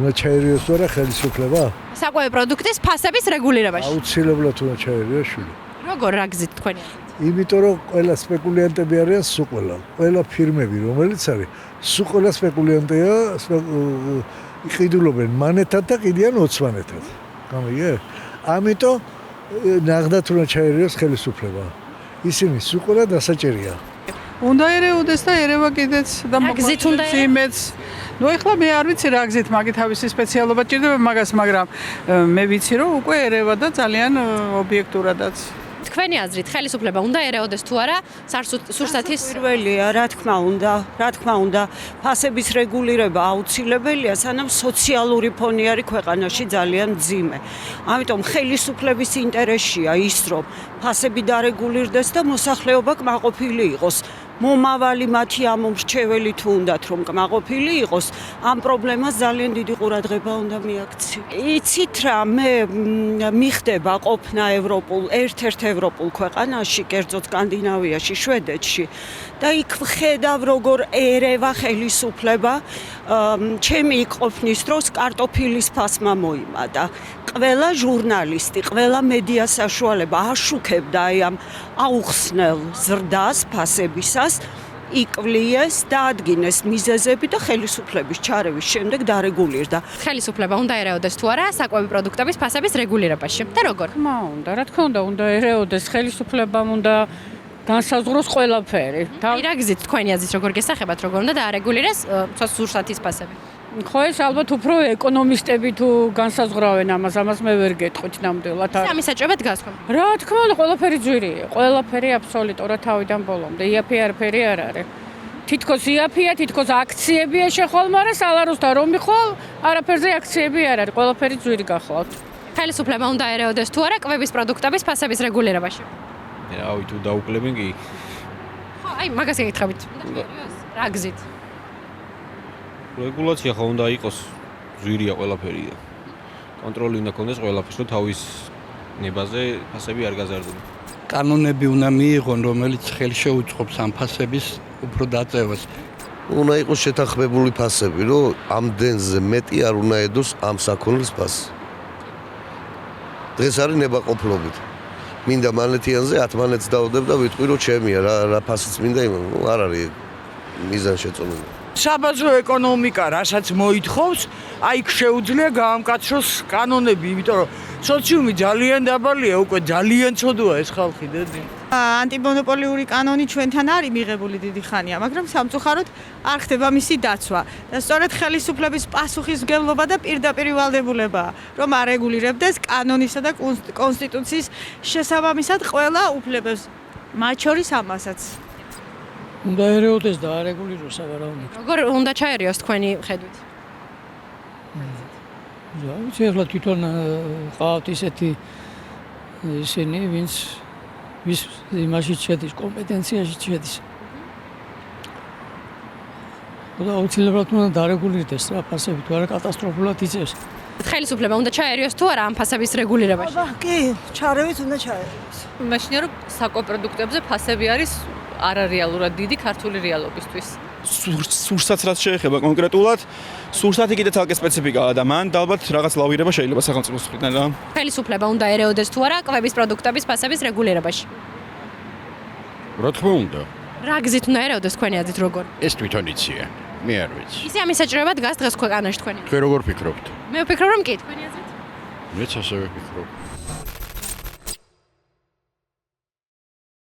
უნდა ჩაერიოს თუ არა ხელისუფლება? საკვები პროდუქტის ფასების რეგულირებაში. აუცილებლად უნდა ჩაერიოს შვილი. როგორ რა გზით თქვენი? იმიტომ რომ ყველა სპეკულიანტები არიან სულ ყველა ფირმები რომელიც არის სულ ყველა სპეკულიანტია იყიდულობენ მანეთად და ყიდიან ოცმანეთად. გამიგე? ამიტომ ნახდათ უნდა ჩაერიოს ხელისუფლება. ისინი სულ ყველა დასაჭერია. უნდა ერეოდეს და ერევა კიდეც და გზით უნდა იმეც. ნუ ეხლა მე არ ვიცი რა გზით მაგით თავისი სპეციალობა ჭირდება მაგას, მაგრამ მე ვიცი რომ უკვე ერევა და ძალიან ობიექტურადაც. თქვენი აზრით ხელისუფლება უნდა ერეოდეს თუ არა სურსათის პირველია, რა თქმა უნდა, ფასების რეგულირება აუცილებელია, სანამ სოციალური ფონი არის ქვეყანაში ძალიან მძიმე. ამიტომ ხელისუფლების ინტერესია ის, რომ ფასები დარეგულირდეს და მოსახლეობა კმაყოფილი იყოს. მომავალი მათი ამომრჩეველი თუ უნდათ რომ კმაყოფილი იყოს, ამ პრობლემას ძალიან დიდი ყურადღება უნდა მიაქცი. იცით რა, მე მიხდება ყოფნა ერთ-ერთ ევროპულ ქვეყანაში, კერძოდ სკანდინავიაში, შვედეთში და იქ ვხედავ როგორ ერევა ხელისუფლება ჩემი იქ ყოფნის დროს კარტოფილის ფასმა მოიმატა. ყველა ჟურნალისტი, ყველა მედია საშუალება აშუქებდა აი ამ აუხსნელ ზრდას ფასებისას, იკვლიეს, დაადგინეს მიზეზები და ხელისუფლების ჩარევის შემდეგ დარეგულირდა. ხელისუფლება უნდა ერეოდეს თუ არა საკვები პროდუქტების ფასების რეგულირებაში და როგორ? რა თქმა უნდა ერეოდეს ხელისუფლებამ უნდა განსაზღვროს ყველაფერი. რა გზით თქვენი აზრით როგორ გესახებათ როგორ უნდა დაარეგულირდეს სურსათის ფასები? ხო ეს ალბათ უფრო ეკონომისტები თუ განსაზღვრავენ ამას მე ვერ გეტყვით ნამდვილად. ამის საჭიროება დგას თქვენ? რა თქმა უნდა ყველაფერი ძვირია, ყველაფერი აბსოლუტურად თავიდან ბოლომდე. იაფი არაფერი არ არის. თითქოს იაფია, თითქოს აქციებია შეხვალ, მაგრამ სალაროსთან რომ მიხვალ, არაფერზე აქციები არ არის, ყველაფერი ძვირი გახლავთ. ხელისუფლება უნდა ერეოდეს თუ არა კვების პროდუქტების ფასების რეგულირებაში? რავი თუ დაუკლებენ კი. ხო, აი მაგას გეკითხებით. რა გზით? რეგულაცია ხო უნდა იყოს ძვირია ყველაფერი და კონტროლი უნდა ქონდეს ყველაფერს, რომ თავის ნებაზე ფასები არ გაზარდონ. კანონები უნდა მიიღონ, რომელიც ხელს შეუწყობს ამ ფასების უფრო დაწევას. უნდა იყოს შეთანხმებული ფასები, რომ ამდენზე მეტი არ უნდა ედოს ამ საქონლის ფასი. დღეს არის ნებაყოფლობით. მინდა მანეთიანზე 10 მანეთს დავდებ და ვიტყვი რომ ჩემია რა ფასიც მინდა იმ არ არის მიზანშეწონილი. საბაზრო ეკონომიკა რასაც მოითხოვს, აი იქ შეუძლია გაამკაცროს კანონები, იმიტომ რომ სოციუმი ძალიან დაბალია, უკვე ძალიან ცოდოა ეს ხალხი დედი. ანტიმონოპოლიური კანონი ჩვენთან არის მიღებული დიდი ხანია, მაგრამ სამწუხაროდ არ ხდება მისი დაცვა. და სწორედ ხელისუფლების პასუხისმგებლობა და პირდაპირ ვალდებულებაა, რომ არეგულირებდეს კანონისა და კონსტიტუციის შესაბამისად ყველა უფლებებს, მათ შორის ამასაც. უნდა ერეოდეს და არეგულიროს სავარაუდოდ. როგორ უნდა ჩაერიოს თქვენი ხედვით? რა ვიცი, ახლა თვითონ ყავთ ისეთი ისინი, ვის იმაში შედის, კომპეტენციაში შედის. და აუცილებლად უნდა დარეგულირდეს რა ფასები, თუ არა კატასტროფულად იწევს. ხელისუფლება უნდა ჩაერიოს თუ არა ამ ფასების რეგულირებაში? კი, ჩარევით უნდა ჩაერიოს. მაშინ რომ საკვები პროდუქტებზე ფასები არის არარეალურად დიდი ქართული რეალობისთვის. სურსაც რაც შეეხება კონკრეტულად, სურსათი კიდე თალკე სპეციფიკაა და მან ალბათ რაღაც ლავირება შეიძლება სახელმწიფოს მხრიდან რა. ხელისუფლება უნდა ერეოდეს თუ არა კვების პროდუქტების ფასების რეგულირებაში? რა თქმა უნდა. რა გზით უნდა ერეოდეს თქვენი აზრით როგორ? ეს თვითონ იციან. მე არ ვიცი. ისე ამის საჭიროება დგას დღეს ქვეყანაში თქვენი. თქვენ როგორ ფიქრობთ? მე ვფიქრობ რომ კი თქვენი აზრით? მეც ასევე ვფიქრობ.